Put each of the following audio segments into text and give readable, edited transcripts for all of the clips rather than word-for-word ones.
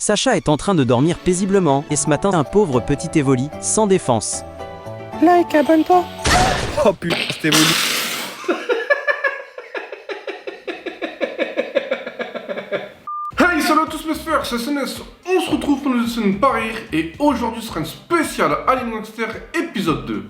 Sacha est en train de dormir paisiblement, et ce matin un pauvre petit Evoli, sans défense. Like, abonne-toi. Oh putain, c'était Evoli. Hey, salut à tous mes sphères, c'est SNS. On se retrouve pour nous essayer de pas rire, et aujourd'hui sera une spéciale Alien Gangster épisode 2.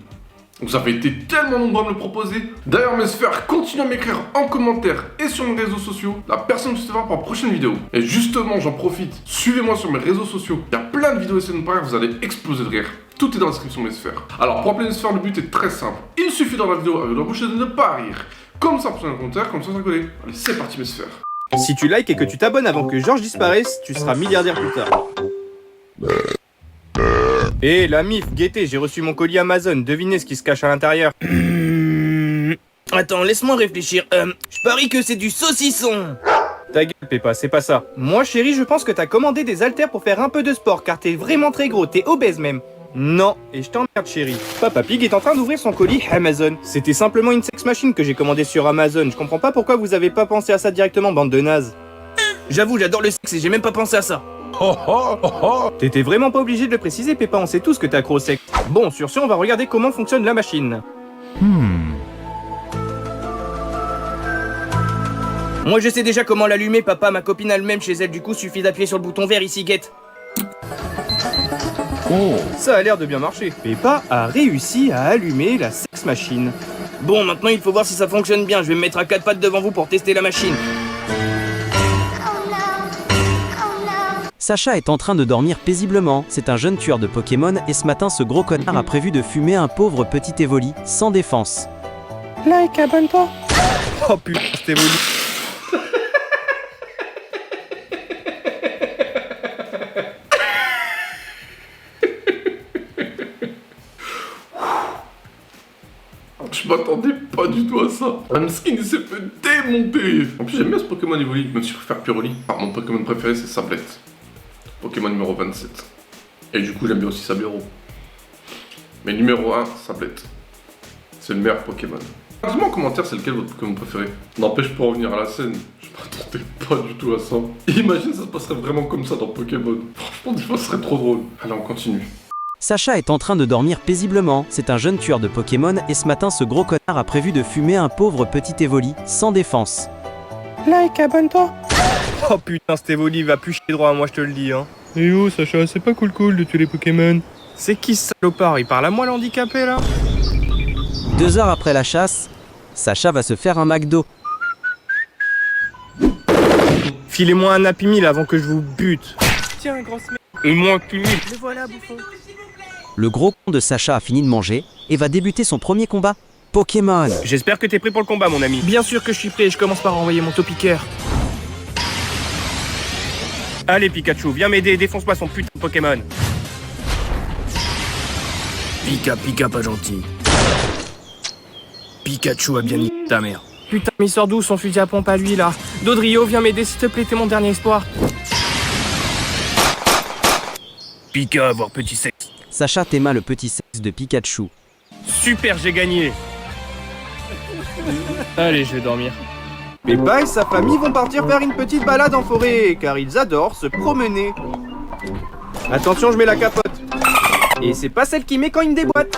Vous avez été tellement nombreux à me le proposer. D'ailleurs mes sphères, continuez à m'écrire en commentaire et sur mes réseaux sociaux la personne que je vais voir pour la prochaine vidéo. Et justement, j'en profite, suivez-moi sur mes réseaux sociaux. Il y a plein de vidéos essayées de pas rire, vous allez exploser de rire. Tout est dans la description mes sphères. Alors pour appeler mes sphères, le but est très simple. Il suffit dans la vidéo avec la bouche de ne pas rire. Comme ça, pour un commentaire, comme ça coller. Allez, c'est parti mes sphères. Si tu likes et que tu t'abonnes avant que Georges disparaisse, tu seras milliardaire plus tard. Eh la mif, guettez, j'ai reçu mon colis Amazon, devinez ce qui se cache à l'intérieur. Attends, laisse-moi réfléchir. Je parie que c'est du saucisson. Ta gueule Peppa, c'est pas ça. Moi chérie, je pense que t'as commandé des haltères pour faire un peu de sport, car t'es vraiment très gros, t'es obèse même. Non, et je t'emmerde chérie. Papa Pig est en train d'ouvrir son colis Amazon. C'était simplement une sex machine que j'ai commandée sur Amazon. Je comprends pas pourquoi vous avez pas pensé à ça directement, bande de nazes. J'avoue, j'adore le sexe et j'ai même pas pensé à ça. T'étais vraiment pas obligé de le préciser Peppa, on sait tous que t'es accro au sexe. Bon, sur ce, on va regarder comment fonctionne la machine. Moi je sais déjà comment l'allumer, papa, ma copine a le même chez elle, du coup suffit d'appuyer sur le bouton vert ici, guette. Ça a l'air de bien marcher. Peppa a réussi à allumer la sex machine. Bon, maintenant il faut voir si ça fonctionne bien, je vais me mettre à quatre pattes devant vous pour tester la machine. Sacha est en train de dormir paisiblement, c'est un jeune tueur de Pokémon, et ce matin ce gros connard a prévu de fumer un pauvre petit Evoli, sans défense. Like, abonne-toi. Oh putain, c'était Evoli. Je m'attendais pas du tout à ça. Amskin il s'est fait démonter. En plus j'aime bien ce Pokémon Evoli, même si je préfère Puroli. Alors, mon Pokémon préféré c'est Sablette. Pokémon numéro 27. Et du coup j'aime bien aussi Sablero. Mais numéro 1, Sablette. C'est le meilleur Pokémon. Dis-moi en commentaire c'est lequel votre Pokémon préféré. N'empêche pour revenir à la scène, je m'attendais pas du tout à ça. Imagine ça se passerait vraiment comme ça dans Pokémon. Franchement des fois ce serait trop drôle. Allez on continue. Sacha est en train de dormir paisiblement, c'est un jeune tueur de Pokémon, et ce matin ce gros connard a prévu de fumer un pauvre petit Evoli, sans défense. Like, abonne-toi. Oh putain, cet Evoli va plus chier droit, moi je te le dis hein. Eh oh Sacha, c'est pas cool de tuer les Pokémon. C'est qui ce salopard? Il parle à moi l'handicapé là? 2 heures après la chasse, Sacha va se faire un McDo. Filez-moi un Happy Meal avant que je vous bute. Tiens, grosse merde. Et moi Happy Meal. Le voilà, bouffon. Le gros con de Sacha a fini de manger, et va débuter son premier combat. Pokémon. J'espère que t'es prêt pour le combat mon ami. Bien sûr que je suis prêt, je commence par envoyer mon topiqueur. Allez Pikachu, viens m'aider, défonce-moi son putain de Pokémon. Pika, pas gentil. Pikachu a bien niqué ta mère. Putain, mais il sort d'où son fusil à pompe à lui là? Dodrio, viens m'aider s'il te plaît, t'es mon dernier espoir. Pika, avoir petit sexe. Sacha t'aima le petit sexe de Pikachu. Super, j'ai gagné. Allez, je vais dormir. Peppa et sa famille vont partir faire une petite balade en forêt, car ils adorent se promener. Attention, je mets la capote. Et c'est pas celle qui met quand il me déboîte.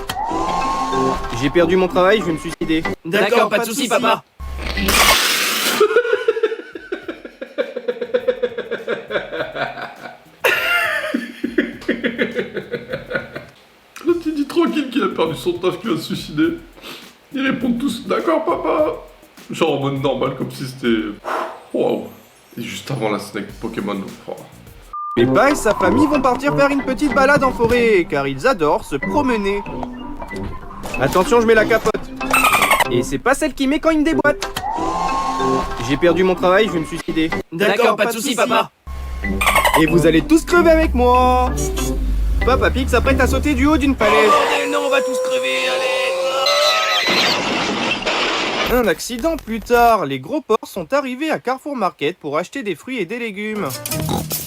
J'ai perdu mon travail, je vais me suicider. D'accord, pas de soucis, papa. Le petit dit tranquille qu'il a perdu son taf, qu'il va se suicider. Ils répondent tous d'accord papa. Genre en mode normal comme si c'était... Waouh. Et juste avant la snake Pokémon. Oh. Peppa et sa famille vont partir faire une petite balade en forêt, car ils adorent se promener. Attention, je mets la capote. Et c'est pas celle qui met quand il me déboîte. J'ai perdu mon travail, je vais me suicider. D'accord, pas de soucis, papa. Et vous allez tous crever avec moi. Papa Pig s'apprête à sauter du haut d'une falaise. Bordel, non, on va tous crever, allez. Un accident plus tard, les gros porcs sont arrivés à Carrefour Market pour acheter des fruits et des légumes.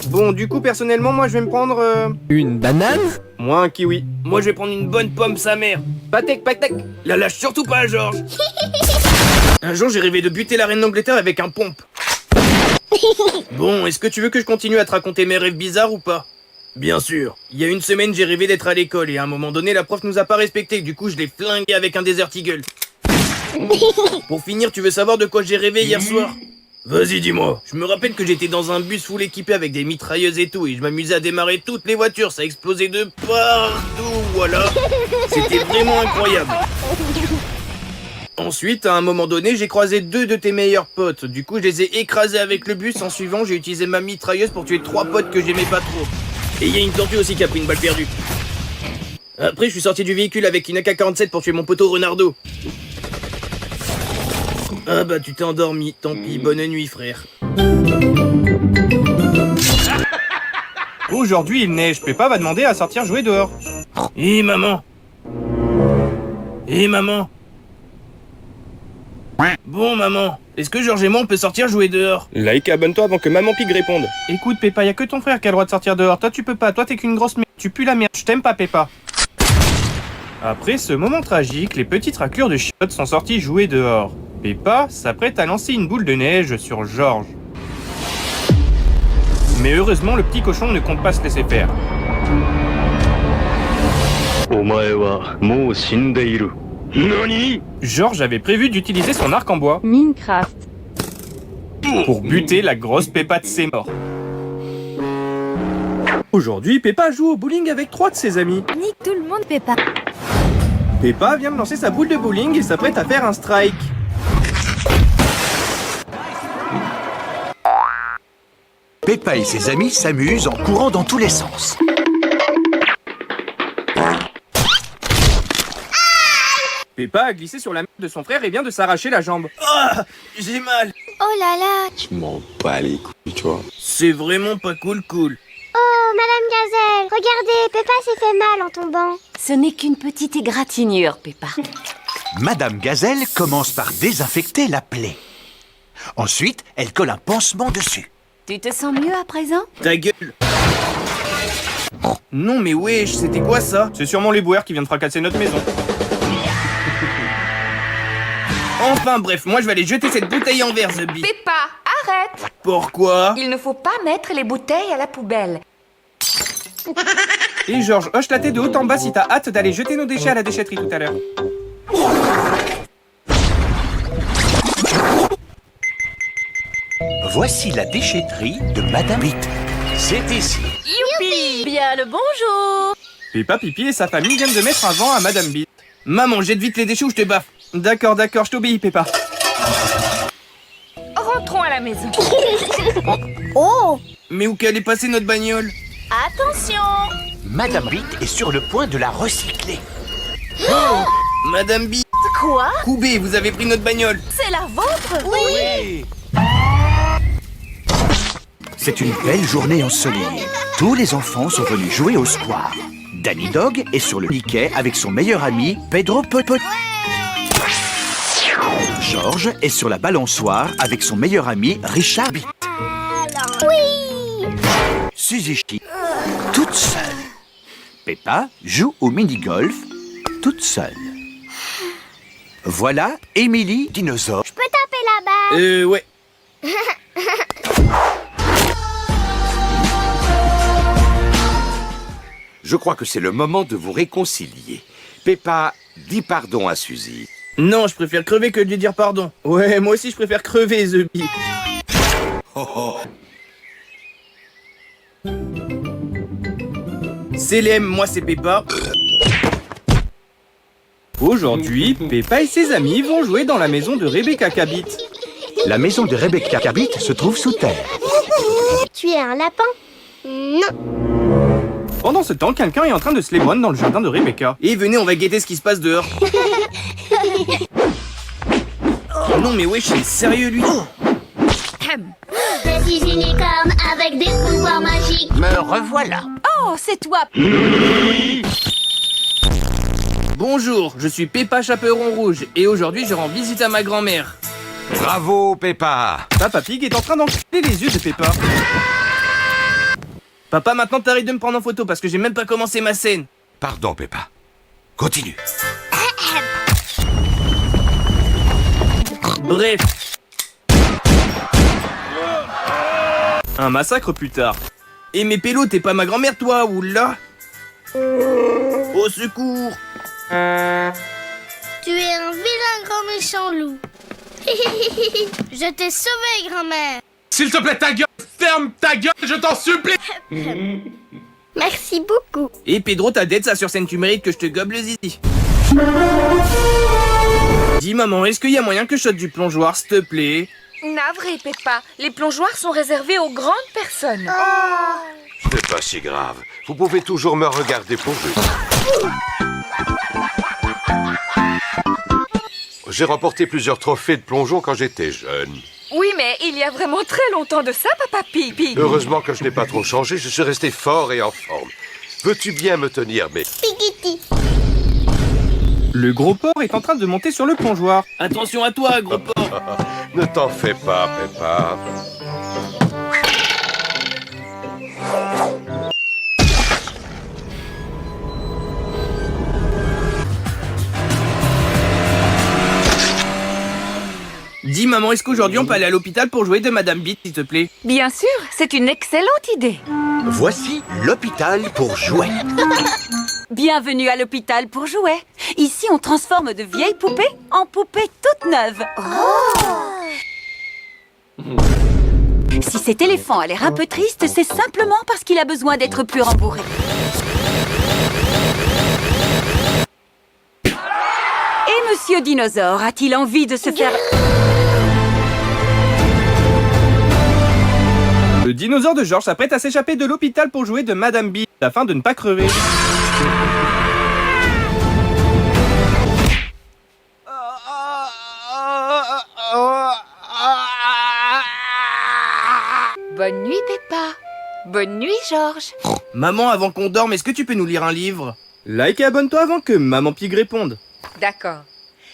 Bon, du coup, personnellement, moi je vais me prendre... Une banane? Moi un kiwi. Moi je vais prendre une bonne pomme, sa mère. Patek. La lâche surtout pas, Georges. Un jour j'ai rêvé de buter la reine d'Angleterre avec un pompe. Bon, est-ce que tu veux que je continue à te raconter mes rêves bizarres ou pas? Bien sûr. Il y a une semaine, j'ai rêvé d'être à l'école et à un moment donné, la prof nous a pas respecté. Du coup, je l'ai flingué avec un Desert Eagle. Pour finir, tu veux savoir de quoi j'ai rêvé hier soir? Vas-y, dis-moi. Je me rappelle que j'étais dans un bus full équipé avec des mitrailleuses et tout, et je m'amusais à démarrer toutes les voitures, ça explosait de partout, voilà. C'était vraiment incroyable. Ensuite, à un moment donné, j'ai croisé 2 de tes meilleurs potes. Du coup, je les ai écrasés avec le bus. En suivant, j'ai utilisé ma mitrailleuse pour tuer 3 potes que j'aimais pas trop. Et il y a une tortue aussi qui a pris une balle perdue. Après, je suis sorti du véhicule avec une AK-47 pour tuer mon poteau Renardo. Ah bah, tu t'es endormi. Tant pis, bonne nuit, frère. Aujourd'hui, il neige. Peppa va demander à sortir jouer dehors. Hé, maman. Hé, maman. Bon, maman. Est-ce que Georges et moi, on peut sortir jouer dehors? Like, abonne-toi avant que Maman Pig réponde. Écoute, Peppa, y a que ton frère qui a le droit de sortir dehors. Toi, tu peux pas. Toi, t'es qu'une grosse merde. Tu pues la merde. Je t'aime pas, Peppa. Après ce moment tragique, les petites raclures de chiottes sont sorties jouer dehors. Peppa s'apprête à lancer une boule de neige sur Georges. Mais heureusement, le petit cochon ne compte pas se laisser faire. Georges avait prévu d'utiliser son arc en bois Minecraft. pour buter la grosse Peppa de ses morts. Aujourd'hui, Peppa joue au bowling avec 3 de ses amis. Nique tout le monde, Peppa. Peppa vient de lancer sa boule de bowling et s'apprête à faire un strike. Peppa et ses amis s'amusent en courant dans tous les sens. Peppa a glissé sur la main de son frère et vient de s'arracher la jambe. Ah, j'ai mal. Oh là là. Je m'en bats les couilles, tu vois. C'est vraiment pas cool. Oh, Madame Gazelle, regardez, Peppa s'est fait mal en tombant. Ce n'est qu'une petite égratignure, Peppa. Madame Gazelle commence par désinfecter la plaie. Ensuite, elle colle un pansement dessus. Tu te sens mieux à présent? Ta gueule. Non mais wesh, c'était quoi ça? C'est sûrement les boueurs qui viennent fracasser notre maison. Enfin bref, moi je vais aller jeter cette bouteille en verre, The Bee. Peppa, arrête! Pourquoi? Il ne faut pas mettre les bouteilles à la poubelle. Et Georges, hoche la tête de haut en bas si t'as hâte d'aller jeter nos déchets à la déchetterie tout à l'heure. Voici la déchetterie de Madame Bit. C'est ici. Youpi! Bien le bonjour! Peppa, Pipi et sa famille viennent de mettre un vent à Madame Bit. Maman, jette vite les déchets ou je te baffe. D'accord, je t'obéis, Peppa. Rentrons à la maison. Oh! Mais où qu'elle est passée notre bagnole? Attention! Madame Bit est sur le point de la recycler. Madame B, Quoi? Koubé, vous avez pris notre bagnole. C'est la vôtre? Oui! C'est une belle journée ensoleillée. Tous les enfants sont venus jouer au square. Danny Dog est sur le piquet avec son meilleur ami Pedro Popot. Georges est sur la balançoire avec son meilleur ami Richard Bit. Oui. Suzy Chi, toute seule. Peppa joue au mini-golf, toute seule. Voilà Émilie Dinosaure. Je peux taper là-bas. Ouais. Je crois que c'est le moment de vous réconcilier. Peppa, dis pardon à Suzy. Non, je préfère crever que de lui dire pardon. Ouais, moi aussi je préfère crever, The Bee. C'est Lem, moi c'est Peppa. Aujourd'hui, Peppa et ses amis vont jouer dans la maison de Rebecca Cabit. La maison de Rebecca Cabit se trouve sous terre. Tu es un lapin? Non. Pendant ce temps, quelqu'un est en train de se lémoine dans le jardin de Rebecca. Et venez, on va guetter ce qui se passe dehors. Oh non mais wesh, il est sérieux lui. Je suis une licorne avec des pouvoirs magiques. Me revoilà. Oh, c'est toi! Bonjour, je suis Peppa Chaperon Rouge et aujourd'hui je rends visite à ma grand-mère. Bravo, Peppa. Papa Pig est en train d'enfiler les yeux de Peppa. Papa, maintenant t'arrêtes de me prendre en photo parce que j'ai même pas commencé ma scène. Pardon, Peppa. Continue. Bref. Un massacre plus tard. Et mais Pélo, t'es pas ma grand-mère toi, oula. Au secours. Tu es un vilain grand méchant loup. Je t'ai sauvé, grand-mère. S'il te plaît, ta gueule! Ferme ta gueule, je t'en supplie! Merci beaucoup. Et Pedro, ta dette, ça sur scène, tu mérites que je te gobe le zizi. Dis maman, est-ce qu'il y a moyen que je saute du plongeoir, s'il te plaît? Navré, Peppa. Les plongeoires sont réservés aux grandes personnes. C'est pas si grave. Vous pouvez toujours me regarder plonger. J'ai remporté plusieurs trophées de plongeon quand j'étais jeune. Oui, mais il y a vraiment très longtemps de ça, Papa Pig. Heureusement que je n'ai pas trop changé, je suis resté fort et en forme. Veux-tu bien me tenir, mais... Piggy. Le gros porc est en train de monter sur le plongeoir. Attention à toi, gros porc. Ne t'en fais pas, Peppa. Dis maman, est-ce qu'aujourd'hui on peut aller à l'hôpital pour jouer de Madame Beat, s'il te plaît? Bien sûr, c'est une excellente idée. Voici l'hôpital pour jouets. Bienvenue à l'hôpital pour jouets. Ici, on transforme de vieilles poupées en poupées toutes neuves. Si cet éléphant a l'air un peu triste, c'est simplement parce qu'il a besoin d'être plus rembourré. Et Monsieur Dinosaure a-t-il envie de se faire... Le dinosaure de George s'apprête à s'échapper de l'hôpital pour jouer de Madame Beat afin de ne pas crever. Bonne nuit, Peppa. Bonne nuit, Georges. Maman, avant qu'on dorme, est-ce que tu peux nous lire un livre? Like et abonne-toi avant que Maman Pig réponde. D'accord.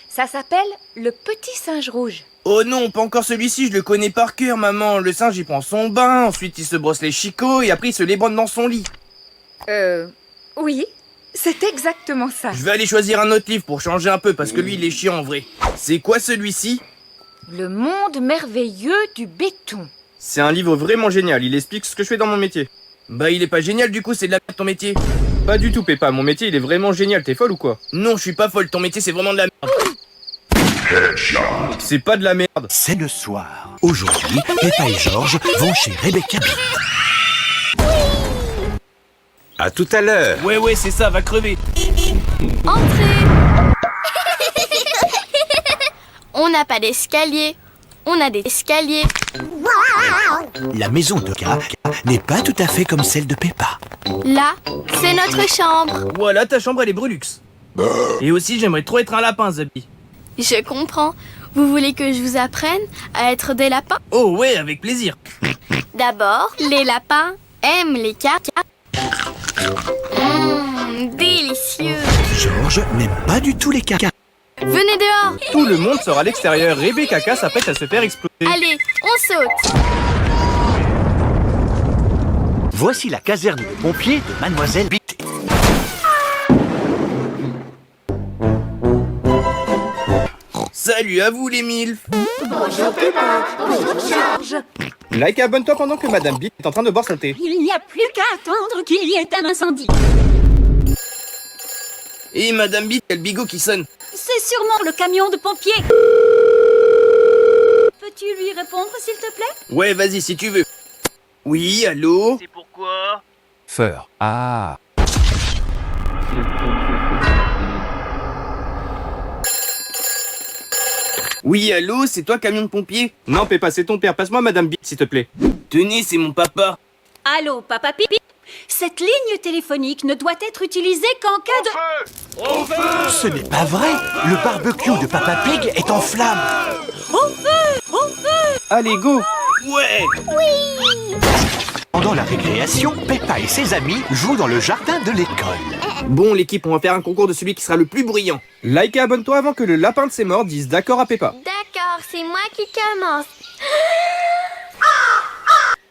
Ça s'appelle Le Petit Singe Rouge. Oh non, pas encore celui-ci, je le connais par cœur, maman. Le singe, il prend son bain, ensuite il se brosse les chicots, et après il se lébranle dans son lit. Oui, c'est exactement ça. Je vais aller choisir un autre livre pour changer un peu, parce que lui, il est chiant en vrai. C'est quoi celui-ci? Le monde merveilleux du béton. C'est un livre vraiment génial, il explique ce que je fais dans mon métier. Bah, il est pas génial du coup, c'est de la merde ton métier. Pas du tout, Peppa, mon métier il est vraiment génial, t'es folle ou quoi? Non, je suis pas folle, ton métier c'est vraiment de la merde. C'est pas de la merde. C'est le soir. Aujourd'hui, Peppa et Georges vont chez Rebecca Beat. À tout à l'heure. Ouais, c'est ça, va crever. Entrez. On n'a pas d'escalier. On a des escaliers. La maison de Ka n'est pas tout à fait comme celle de Peppa. Là, c'est notre chambre. Voilà, ta chambre elle est brelux. Et aussi, j'aimerais trop être un lapin, Zabi. Je comprends. Vous voulez que je vous apprenne à être des lapins? Oh ouais, avec plaisir. D'abord, les lapins aiment les caca. Délicieux. Georges n'aime pas du tout les caca. Venez dehors. Tout le monde sort à l'extérieur, Rebecca s'apprête à se faire exploser. Allez, on saute. Voici la caserne de pompiers de Mademoiselle Beat. Salut à vous les milfs. Bonjour Peppa, bonjour Georges. Like et abonne-toi pendant que Madame Beat est en train de boire son thé. Il n'y a plus qu'à attendre qu'il y ait un incendie. Et Madame Beat, il y a le bigot qui sonne. C'est sûrement le camion de pompiers. Peux-tu lui répondre, s'il te plaît? Ouais, vas-y, si tu veux. Oui, allô? C'est pourquoi? Feur. Ah. Oui, allô, c'est toi, camion de pompier? Non, Peppa, c'est ton père. Passe-moi Madame Beat, s'il te plaît. Tenez, c'est mon papa. Allô, Papa Pig? Cette ligne téléphonique ne doit être utilisée qu'en cas de... Ce n'est pas vrai. Le barbecue de Papa Pig est en flammes. Au feu! Au feu! Allez, go! Ouais. Pendant la récréation, Peppa et ses amis jouent dans le jardin de l'école. Bon, l'équipe, on va faire un concours de celui qui sera le plus bruyant. Like et abonne-toi avant que le lapin de ses morts dise d'accord à Peppa. D'accord, c'est moi qui commence.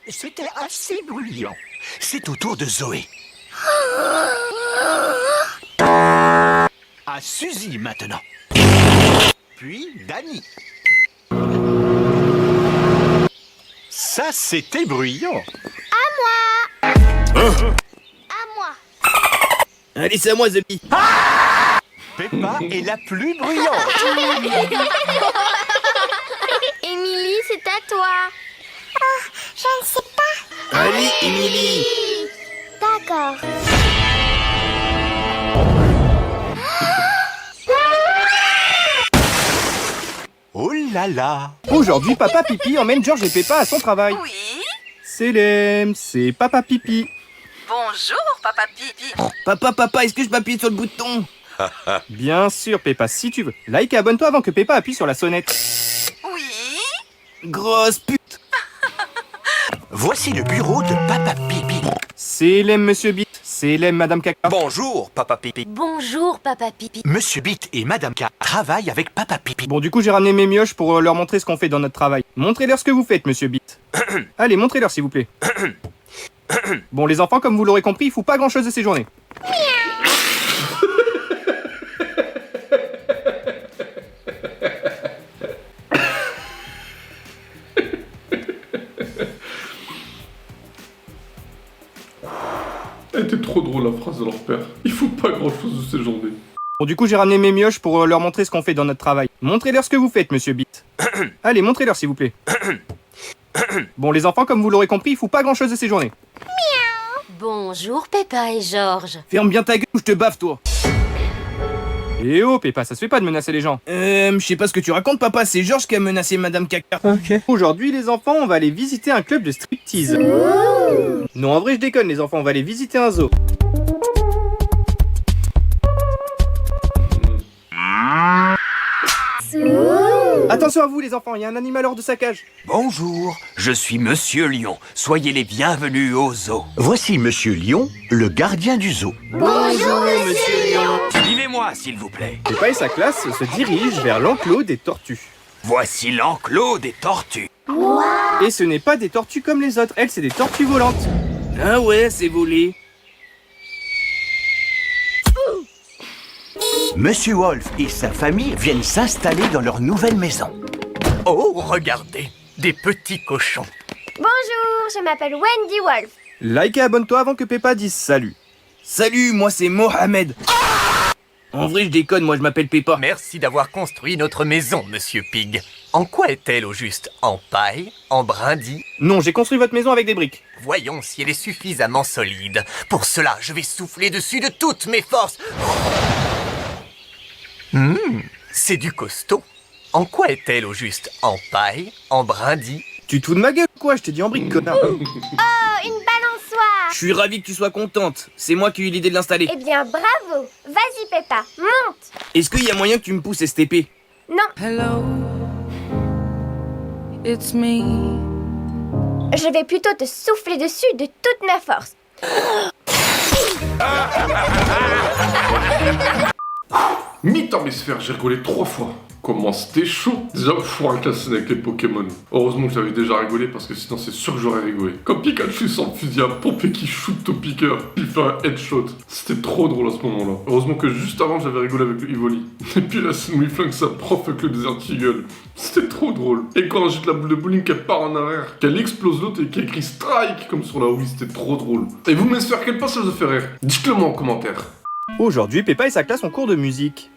C'était assez bruyant. C'est au tour de Zoé. À Suzy maintenant. Puis Dani. Ça, c'était bruyant. À moi. Allez, c'est à moi, The Bee. Peppa est la plus bruyante. Émilie, c'est à toi. Oh, je ne sais pas. Allez, Émilie. D'accord. Oh là là. Aujourd'hui, Papa Pipi emmène George et Peppa à son travail. Oui. C'est Papa Pipi. Bonjour, Papa Pipi. Papa, est-ce que je peux appuyer sur le bouton? Bien sûr, Peppa, si tu veux. Like et abonne-toi avant que Peppa appuie sur la sonnette. Oui. Grosse pute. Voici le bureau de Papa Pipi. C'est l'aime, Monsieur Bit. C'est l'aime, Madame Caca. Bonjour, Papa Pipi. Bonjour, Papa Pipi. Monsieur Bit et Madame K travaillent avec Papa Pipi. Bon, du coup, j'ai ramené mes mioches pour leur montrer ce qu'on fait dans notre travail. Montrez-leur ce que vous faites, Monsieur Bit. Allez, montrez-leur, s'il vous plaît. Bon, les enfants, comme vous l'aurez compris, il faut pas grand-chose de ces journées. Elle était trop drôle la phrase de leur père. Il faut pas grand chose de ces journées. Bon, du coup, j'ai ramené mes mioches pour leur montrer ce qu'on fait dans notre travail. Montrez-leur ce que vous faites, Monsieur Bit. Allez, montrez-leur, s'il vous plaît. Bon, les enfants, comme vous l'aurez compris, il faut pas grand-chose de ces journées. Bonjour, Peppa et Georges. Ferme bien ta gueule ou je te baffe, toi. Eh oh, Peppa, ça se fait pas de menacer les gens. Je sais pas ce que tu racontes, papa. C'est Georges qui a menacé Madame Caca. Aujourd'hui, les enfants, on va aller visiter un club de striptease. Non, en vrai, je déconne, les enfants, on va aller visiter un zoo. Attention à vous, les enfants, il y a un animal hors de sa cage. Bonjour, je suis Monsieur Lion. Soyez les bienvenus au zoo. Voici Monsieur Lion, le gardien du zoo. Bonjour, Monsieur Lion. Suivez-moi, s'il vous plaît. Peppa et sa classe se dirigent vers l'enclos des tortues. Voici l'enclos des tortues. Et ce n'est pas des tortues comme les autres, elles, c'est des tortues volantes. Ah ouais, c'est volé. Monsieur Wolf et sa famille viennent s'installer dans leur nouvelle maison. Oh, regardez, des petits cochons. Bonjour, je m'appelle Wendy Wolf. Like et abonne-toi avant que Peppa dise salut. Salut, moi c'est Mohamed. En vrai, je déconne, moi je m'appelle Peppa. Merci d'avoir construit notre maison, Monsieur Pig. En quoi est-elle au juste? En paille? En brindilles? Non, j'ai construit votre maison avec des briques. Voyons si elle est suffisamment solide. Pour cela, je vais souffler dessus de toutes mes forces. C'est du costaud. En quoi est-elle au juste? En paille? En brindilles? Tu te fous de ma gueule ou quoi? Je t'ai dit en briques, connard. Oh, une balançoire. Je suis ravi que tu sois contente. C'est moi qui ai eu l'idée de l'installer. Eh bien, bravo. Vas-y, Peppa, monte. Est-ce qu'il y a moyen que tu me pousses STP? Non, Hello, it's me. je vais plutôt te souffler dessus de toute ma force. Mythe mes sphères, j'ai rigolé 3 fois. Comment c'était chaud. Déjà, foire la scène avec les Pokémon. Heureusement que j'avais déjà rigolé parce que sinon c'est sûr que j'aurais rigolé. Comme Pikachu sans fusil à pompe et qui shoot au piqueur, il fait un headshot. C'était trop drôle à ce moment-là. Heureusement que juste avant j'avais rigolé avec le Evoli. Et puis la scène où il flingue sa prof avec le Desert Eagle. C'était trop drôle. Et quand on jette la boule de bowling qu'elle part en arrière, qu'elle explose l'autre et qu'elle écrit strike comme sur la Wii, c'était trop drôle. Et vous, mes sphères, quel passage vous fait rire? Dites-le moi en commentaire. Aujourd'hui, Peppa et sa classe ont cours de musique.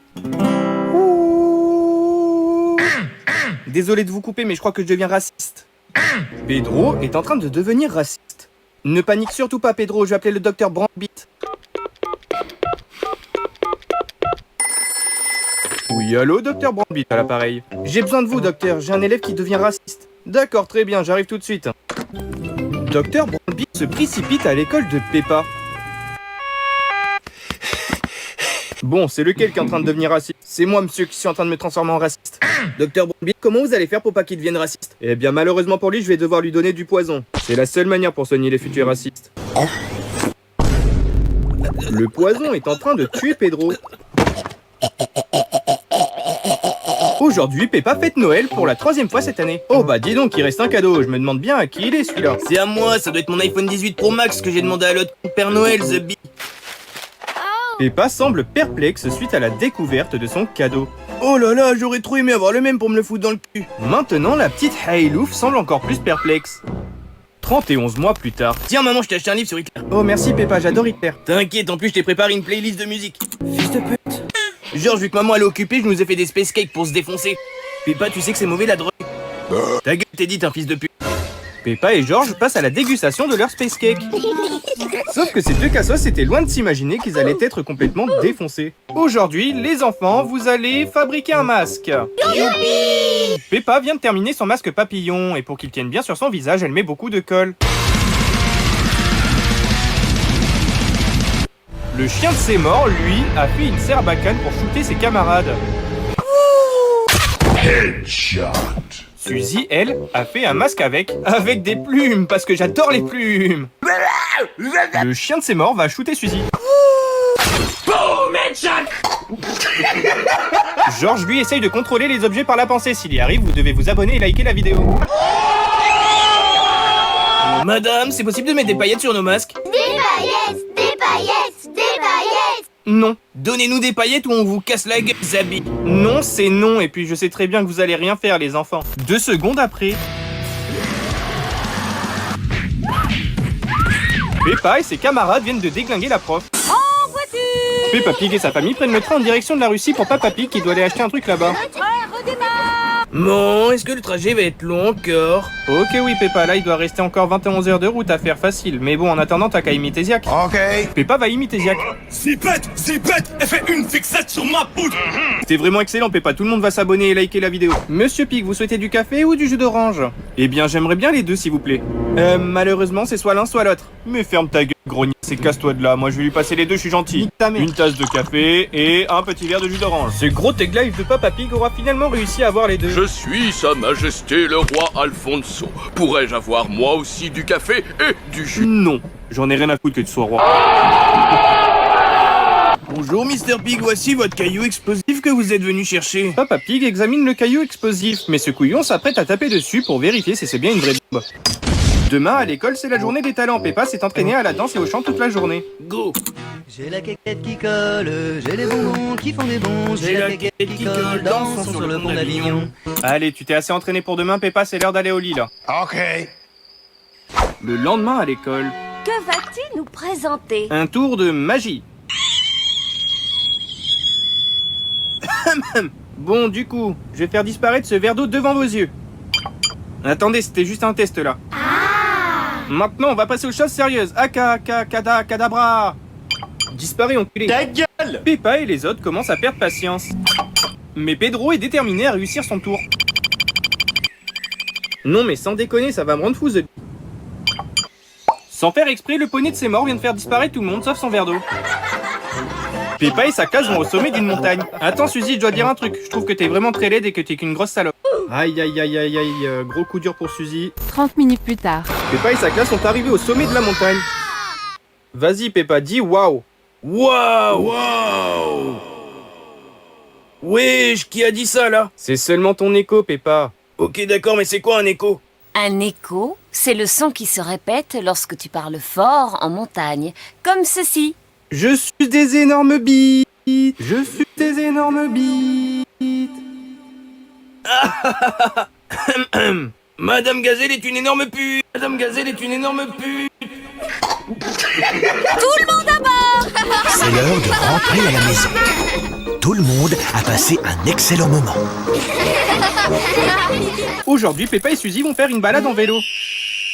Désolé de vous couper, mais je crois que je deviens raciste. Pedro est en train de devenir raciste. Ne panique surtout pas, Pedro, je vais appeler le docteur Brandbit. Oui, allô, docteur Brandbit à l'appareil. J'ai besoin de vous, docteur, j'ai un élève qui devient raciste. D'accord, très bien, j'arrive tout de suite. Docteur Brandbit se précipite à l'école de Peppa. Bon, c'est lequel qui est en train de devenir raciste? C'est moi, monsieur, qui suis en train de me transformer en raciste. Docteur Brandbit, comment vous allez faire pour pas qu'il devienne raciste? Eh bien, malheureusement pour lui, je vais devoir lui donner du poison. C'est la seule manière pour soigner les futurs racistes. Le poison est en train de tuer Pedro. Aujourd'hui, Peppa fête Noël pour la 3e fois cette année. Oh bah dis donc, il reste un cadeau, je me demande bien à qui il est celui-là. C'est à moi, ça doit être mon iPhone 18 Pro Max que j'ai demandé à l'autre Père Noël, The Bee. Peppa semble perplexe suite à la découverte de son cadeau. Oh là là, j'aurais trop aimé avoir le même pour me le foutre dans le cul. Maintenant, la petite Haylouf semble encore plus perplexe. 31 mois plus tard. Tiens maman, je t'ai acheté un livre sur Hitler. Oh merci Peppa, j'adore Hitler. T'inquiète, en plus je t'ai préparé une playlist de musique. Fils de pute. Georges, vu que maman elle est occupée, je nous ai fait des space cakes pour se défoncer. Peppa, tu sais que c'est mauvais la drogue. Ta gueule, t'es dit, un fils de pute. Peppa et Georges passent à la dégustation de leur space cake. Sauf que ces deux cassos étaient loin de s'imaginer qu'ils allaient être complètement défoncés. Aujourd'hui, les enfants, vous allez fabriquer un masque. Peppa vient de terminer son masque papillon, et pour qu'il tienne bien sur son visage, elle met beaucoup de colle. Le chien de Seymour, lui, a fait une serbacane pour shooter ses camarades. Headshot. Suzy, elle, a fait un masque avec des plumes, parce que j'adore les plumes. Le chien de Seymour va shooter Suzy. Georges, lui, essaye de contrôler les objets par la pensée. S'il y arrive, vous devez vous abonner et liker la vidéo. Madame, c'est possible de mettre des paillettes sur nos masques? Des paillettes, des paillettes, des paillettes. Non. Donnez-nous des paillettes ou on vous casse la gueule, Zabi. Non, c'est non, et puis je sais très bien que vous allez rien faire, les enfants. 2 secondes après... Peppa et ses camarades viennent de déglinguer la prof. En voiture! Peppa Pig et sa famille prennent le train en direction de la Russie pour Papa Pig qui doit aller acheter un truc là-bas. Le train redémarre! Bon, est-ce que le trajet va être long encore? Ok oui Peppa, là il doit rester encore 21 heures de route à faire facile. Mais bon, en attendant, t'as qu'à imiter Ziak. Ok. Peppa va imiter Ziak. Zipette, elle fait une fixette sur ma poudre. C'était vraiment excellent Peppa, tout le monde va s'abonner et liker la vidéo. Monsieur Pig, vous souhaitez du café ou du jus d'orange? Eh bien j'aimerais bien les deux s'il vous plaît. Malheureusement c'est soit l'un soit l'autre. Mais ferme ta gueule, grognasse, et casse-toi de là, moi je vais lui passer les deux, je suis gentil. Une tasse de café et un petit verre de jus d'orange. Ce gros tag live de Papa Pig aura finalement réussi à avoir les deux. Je suis Sa Majesté le roi Alfonso. Pourrais-je avoir moi aussi du café et du jus? Non, j'en ai rien à foutre que tu sois roi. Bonjour Mr Pig, voici votre caillou explosif que vous êtes venu chercher. Papa Pig examine le caillou explosif, mais ce couillon s'apprête à taper dessus pour vérifier si c'est bien une vraie bombe. Demain à l'école, c'est la journée des talents. Peppa s'est entraînée à la danse et au chant toute la journée. Go. J'ai la quéquette qui colle, j'ai les bonbons qui font des bons, j'ai la quéquette qui colle, dansons sur le pont d'Avignon. Allez, tu t'es assez entraîné pour demain, Peppa, c'est l'heure d'aller au lit là. Ok. Le lendemain à l'école, Que vas-tu nous présenter? un tour de magie. Bon, du coup, je vais faire disparaître ce verre d'eau devant vos yeux. Attendez, c'était juste un test là. Maintenant, on va passer aux choses sérieuses. Kadabra. Disparais, enculé. Ta gueule. Peppa et les autres commencent à perdre patience. Mais Pedro est déterminé à réussir son tour. Non mais sans déconner, ça va me rendre fou, The... Sans faire exprès, le poney de Seymour vient de faire disparaître tout le monde sauf son verre d'eau. Peppa et sa classe vont au sommet d'une montagne. Attends Suzy, je dois dire un truc. Je trouve que t'es vraiment très laide et que t'es qu'une grosse salope. Aïe aïe aïe aïe aïe, gros coup dur pour Suzy. 30 minutes plus tard. Peppa et sa classe sont arrivés au sommet de la montagne. Vas-y Peppa, dis waouh. Waouh. Waouh. Wesh, qui a dit ça là? C'est seulement ton écho Peppa. Ok d'accord, mais c'est quoi un écho? Un écho, c'est le son qui se répète lorsque tu parles fort en montagne, comme ceci. Je suis des énormes bites. Je suis des énormes bites. Madame Gazelle est une énorme pute. Madame Gazelle est une énorme pute. Tout le monde à bord. C'est l'heure de rentrer à la maison. Tout le monde a passé un excellent moment. Aujourd'hui, Peppa et Suzy vont faire une balade en vélo.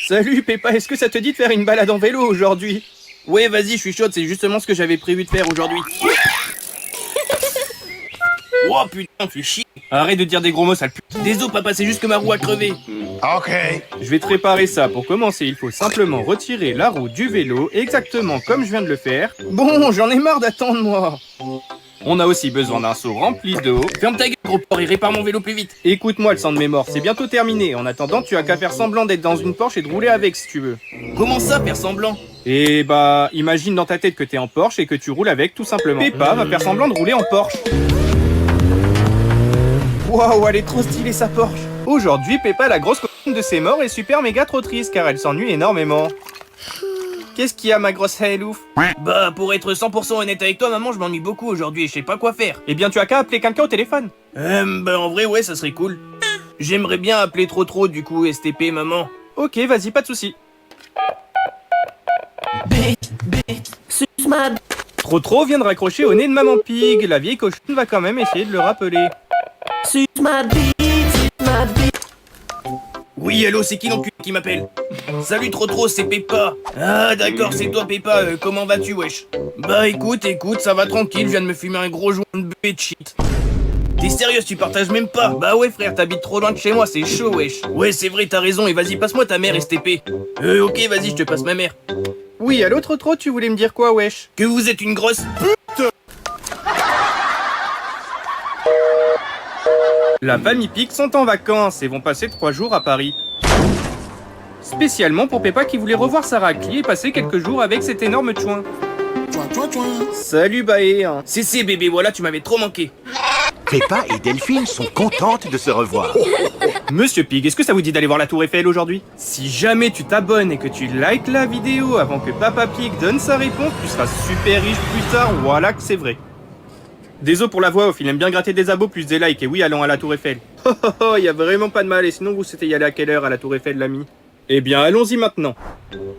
Salut Peppa, est-ce que ça te dit de faire une balade en vélo aujourd'hui? Ouais, vas-y, je suis chaude, c'est justement ce que j'avais prévu de faire aujourd'hui. Oh putain, fais chier. Arrête de dire des gros mots, sale pute. Désolé papa, c'est juste que ma roue a crevé. Ok. Je vais te réparer ça. Pour commencer, il faut simplement retirer la roue du vélo, exactement comme je viens de le faire. Bon, j'en ai marre d'attendre, moi. On a aussi besoin d'un seau rempli d'eau. Ferme ta gueule, gros porc, et répare mon vélo plus vite. Écoute-moi, le sang de mes morts, c'est bientôt terminé. En attendant, tu as qu'à faire semblant d'être dans une Porsche et de rouler avec si tu veux. Comment ça, faire semblant? Et bah, imagine dans ta tête que t'es en Porsche et que tu roules avec, tout simplement. Peppa va faire semblant de rouler en Porsche. Waouh, elle est trop stylée sa Porsche. Aujourd'hui, Peppa, la grosse copine de Seymour, est super méga trop triste car elle s'ennuie énormément. Qu'est-ce qu'il y a, ma grosse Haïlouf? Bah, pour être 100% honnête avec toi, maman, je m'ennuie beaucoup aujourd'hui et je sais pas quoi faire. Eh bien, tu as qu'à appeler quelqu'un au téléphone. Bah, en vrai, ouais, ça serait cool. J'aimerais bien appeler Trotro, du coup, STP, maman. Ok, vas-y, pas de soucis. Suce ma Trotro vient de raccrocher au nez de Maman Pig. La vieille cochonne va quand même essayer de le rappeler. Suce ma bite, suce ma bite. Oui, allô, c'est qui l'enculé qui m'appelle? Salut Trotro, c'est Peppa. Ah d'accord, c'est toi Peppa, comment vas-tu wesh? Bah écoute, ça va tranquille, je viens de me fumer un gros joint de buée de shit. T'es sérieux, tu partages même pas? Bah ouais frère, t'habites trop loin de chez moi, c'est chaud wesh. Ouais c'est vrai, t'as raison, et vas-y passe-moi ta mère STP. Ok, vas-y, je te passe ma mère. Oui, allô Trotro, tu voulais me dire quoi, wesh? Que vous êtes une grosse pute. La famille Pig sont en vacances et vont passer 3 jours à Paris. Spécialement pour Peppa qui voulait revoir Sarah Clee et passer quelques jours avec cet énorme chouin. Salut Baé. C'est bébé, voilà, tu m'avais trop manqué. Peppa et Delphine sont contentes de se revoir. Monsieur Pig, est-ce que ça vous dit d'aller voir la Tour Eiffel aujourd'hui? Si jamais tu t'abonnes et que tu likes la vidéo avant que Papa Pig donne sa réponse, tu seras super riche plus tard, voilà que c'est vrai. Désolé pour la voix off, il aime bien gratter des abos plus des likes, et oui, allons à la Tour Eiffel. Oh, y a vraiment pas de mal, et sinon vous souhaitez y aller à quelle heure à la Tour Eiffel, l'ami? Eh bien, allons-y maintenant.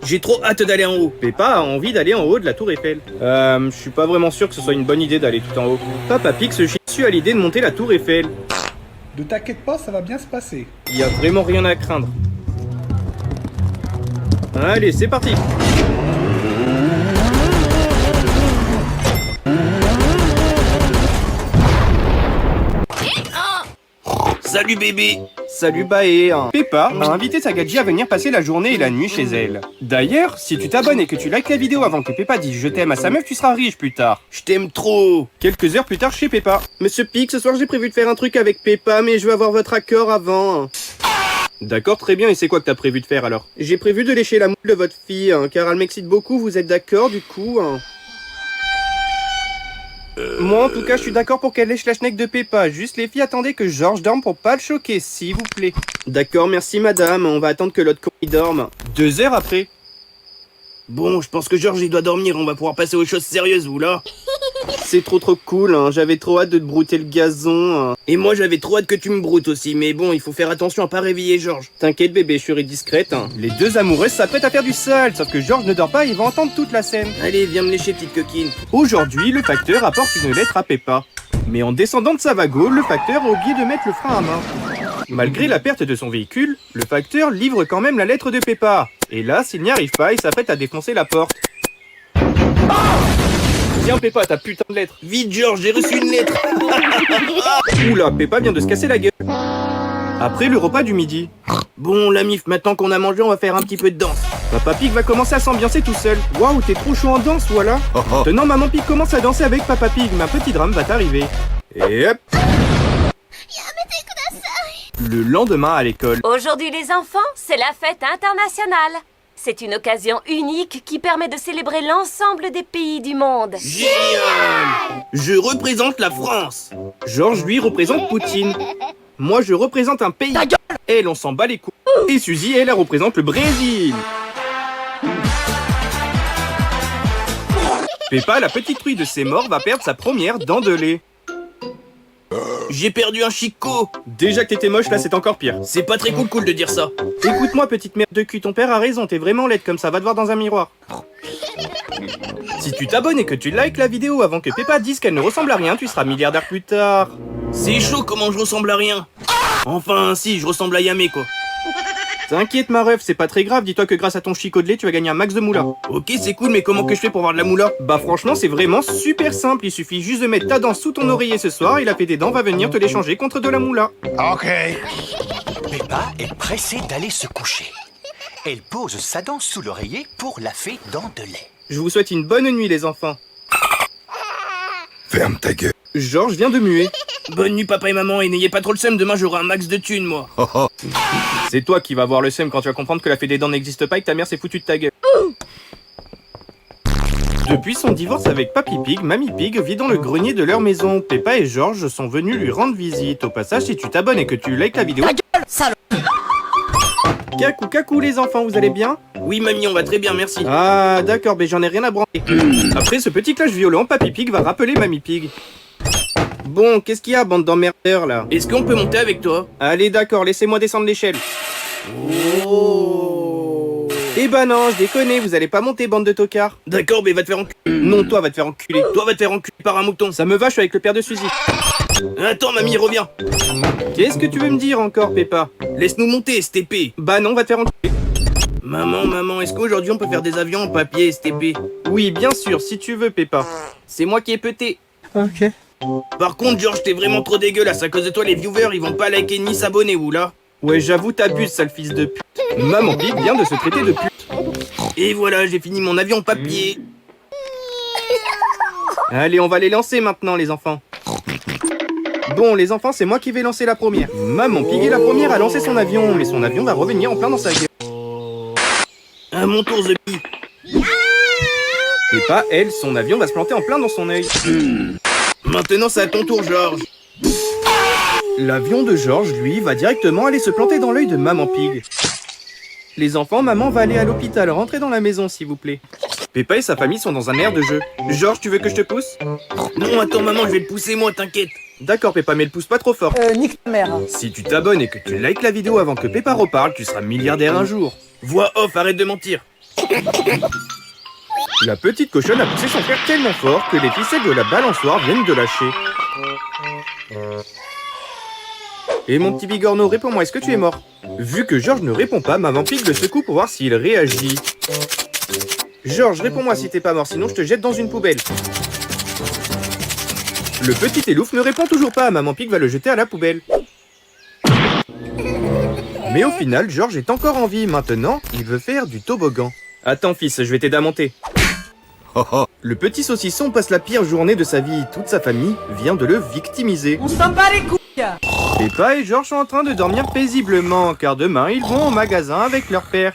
J'ai trop hâte d'aller en haut. Peppa a envie d'aller en haut de la Tour Eiffel. Je suis pas vraiment sûr que ce soit une bonne idée d'aller tout en haut. Papa Pig se chie dessus à l'idée de monter la Tour Eiffel. Ne t'inquiète pas, ça va bien se passer. Y a vraiment rien à craindre. Allez, c'est parti. Salut bébé. Salut Baé. Peppa a invité sa gadji à venir passer la journée et la nuit chez elle. D'ailleurs, si tu t'abonnes et que tu likes la vidéo avant que Peppa dise je t'aime à sa meuf, tu seras riche plus tard. Je t'aime trop. Quelques heures plus tard chez Peppa. Monsieur Pig, ce soir j'ai prévu de faire un truc avec Peppa, mais je veux avoir votre accord avant. D'accord, très bien, et c'est quoi que t'as prévu de faire alors? J'ai prévu de lécher la moule de votre fille, car elle m'excite beaucoup, vous êtes d'accord du coup? Moi en tout cas je suis d'accord pour qu'elle lèche la schneck de Peppa, juste les filles attendez que George dorme pour pas le choquer, s'il vous plaît. D'accord, merci madame, on va attendre que l'autre con y dorme. 2 heures après. Bon, je pense que George il doit dormir, on va pouvoir passer aux choses sérieuses, ou là? C'est trop cool, j'avais trop hâte de te brouter le gazon. Et moi j'avais trop hâte que tu me broutes aussi, mais bon, il faut faire attention à pas réveiller George. T'inquiète bébé, je serai discrète. Les deux amoureuses s'apprêtent à faire du sale, sauf que George ne dort pas, il va entendre toute la scène. Allez, viens me lécher petite coquine. Aujourd'hui, le facteur apporte une lettre à Peppa. Mais en descendant de sa wago, le facteur a oublié de mettre le frein à main. Malgré la perte de son véhicule, le facteur livre quand même la lettre de Peppa. Et là, s'il n'y arrive pas, il s'apprête à défoncer la porte. Tiens Peppa, ta putain de lettre. Vite George, j'ai reçu une lettre. Oula, Peppa vient de se casser la gueule. Après le repas du midi. Bon la mif, maintenant qu'on a mangé, on va faire un petit peu de danse. Papa Pig va commencer à s'ambiancer tout seul. Waouh, t'es trop chaud en danse, voilà. Tenant, Maman Pig commence à danser avec Papa Pig, mais un petit drame va t'arriver. Et hop. Le lendemain à l'école. Aujourd'hui les enfants, c'est la fête internationale. C'est une occasion unique qui permet de célébrer l'ensemble des pays du monde. Génial! Je représente la France. Georges, lui, représente Poutine. Moi, je représente un pays. Elle, on s'en bat les couilles. Et Suzy, elle représente le Brésil. Peppa, la petite truie de ses morts, va perdre sa première dent de lait. J'ai perdu un chicot. Déjà que t'étais moche, là c'est encore pire. C'est pas très cool de dire ça. Écoute-moi petite merde de cul, ton père a raison, t'es vraiment laide comme ça, va te voir dans un miroir. Si tu t'abonnes et que tu likes la vidéo avant que Peppa dise qu'elle ne ressemble à rien, tu seras milliardaire plus tard. C'est chaud comment je ressemble à rien. Enfin si, je ressemble à Yamé quoi. T'inquiète ma ref, c'est pas très grave, dis-toi que grâce à ton chicot de lait, tu vas gagner un max de moula. Ok c'est cool, mais comment que je fais pour avoir de la moula? Bah franchement c'est vraiment super simple, il suffit juste de mettre ta dent sous ton oreiller ce soir et la fée des dents va venir te l'échanger contre de la moula. Ok. Peppa est pressée d'aller se coucher. Elle pose sa dent sous l'oreiller pour la fée dent de lait. Je vous souhaite une bonne nuit les enfants. Ferme ta gueule. Georges vient de muer. Bonne nuit papa et maman, et n'ayez pas trop le seum, demain j'aurai un max de thunes moi. C'est toi qui vas avoir le seum quand tu vas comprendre que la fée des dents n'existe pas et que ta mère s'est foutue de ta gueule. Depuis son divorce avec Papy Pig, Mamie Pig vit dans le grenier de leur maison. Peppa et Georges sont venus lui rendre visite. Au passage, si tu t'abonnes et que tu likes la vidéo... Ta gueule, salope. Cacou, cacou les enfants, vous allez bien? Oui mamie, on va très bien, merci. Ah d'accord, mais j'en ai rien à branler. Après ce petit clash violent, Papy Pig va rappeler Mamie Pig. Bon, qu'est-ce qu'il y a, bande d'emmerdeurs là? Est-ce qu'on peut monter avec toi? Allez d'accord, laissez-moi descendre l'échelle. Oh. Eh ben non, je déconne, vous allez pas monter, bande de tocards. D'accord, mais va te faire enculer. Non, toi, va te faire enculer. Toi, va te faire enculer par un mouton. Ça me va, je suis avec le père de Suzy. Attends, mamie, reviens. Qu'est-ce que tu veux me dire encore, Peppa? Laisse-nous monter, STP. Bah non, va te faire enculer. Maman, est-ce qu'aujourd'hui on peut faire des avions en papier, STP? Oui, bien sûr, si tu veux, Peppa. C'est moi qui ai pété. Ok. Par contre, George, t'es vraiment trop dégueulasse. À cause de toi, les viewers, ils vont pas liker ni s'abonner, ou là? Ouais, j'avoue, t'abuses, sale fils de pute. Maman Pig vient de se traiter de pute. Et voilà, j'ai fini mon avion en papier. Allez, on va les lancer maintenant, les enfants. Bon, les enfants, c'est moi qui vais lancer la première. Maman Pig est la première à lancer son avion, mais son avion va revenir en plein dans sa gueule. À mon tour, The Bee. Peppa, elle, son avion va se planter en plein dans son œil. Maintenant, c'est à ton tour, George. L'avion de George, lui, va directement aller se planter dans l'œil de Maman Pig. Les enfants, maman va aller à l'hôpital. Rentrez dans la maison, s'il vous plaît. Peppa et sa famille sont dans un air de jeu. George, tu veux que je te pousse? Non, attends, maman, je vais te pousser, moi, t'inquiète. D'accord, Peppa, mais le pousse pas trop fort. Nique ta mère. Si tu t'abonnes et que tu likes la vidéo avant que Peppa reparle, tu seras milliardaire un jour. Voix off, arrête de mentir. La petite cochonne a poussé son frère tellement fort que les ficelles de la balançoire viennent de lâcher. Et mon petit bigorneau, réponds-moi, est-ce que tu es mort? Vu que George ne répond pas, Maman Pig le secoue pour voir s'il réagit. George, réponds-moi si t'es pas mort, sinon je te jette dans une poubelle. Le petit Elouf ne répond toujours pas, Maman Pig va le jeter à la poubelle. Mais au final, George est encore en vie. Maintenant, il veut faire du toboggan. Attends, fils, je vais t'aider à monter. Le petit saucisson passe la pire journée de sa vie. Toute sa famille vient de le victimiser. On s'en bat les couilles. Peppa et George sont en train de dormir paisiblement, car demain, ils vont au magasin avec leur père.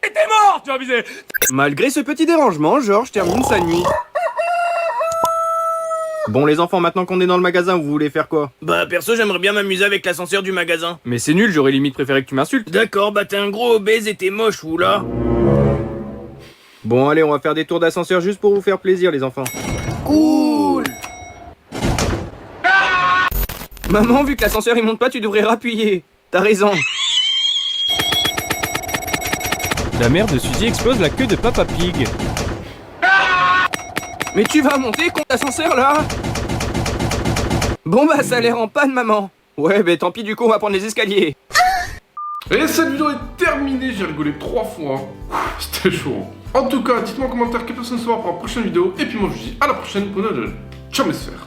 T'es mort, tu as avisé. Malgré ce petit dérangement, George termine sa nuit. Bon, les enfants, maintenant qu'on est dans le magasin, vous voulez faire quoi? Bah, perso, j'aimerais bien m'amuser avec l'ascenseur du magasin. Mais c'est nul, j'aurais limite préféré que tu m'insultes. D'accord, bah t'es un gros obèse et t'es moche, ou là? Bon, allez, on va faire des tours d'ascenseur juste pour vous faire plaisir, les enfants. Cool. Maman, vu que l'ascenseur il monte pas, tu devrais rappuyer. T'as raison. La mère de Suzy explose la queue de Papa Pig. Mais tu vas monter, con d'ascenseur, là? Bon bah, ça a l'air en panne, maman. Ouais, bah tant pis, du coup, on va prendre les escaliers. Et cette vidéo est terminée, j'ai rigolé 3 fois. C'était chaud. En tout cas, dites-moi en commentaire quelle personne se voit pour la prochaine vidéo. Et puis moi je vous dis à la prochaine pour une nouvelle. Ciao mes sphères.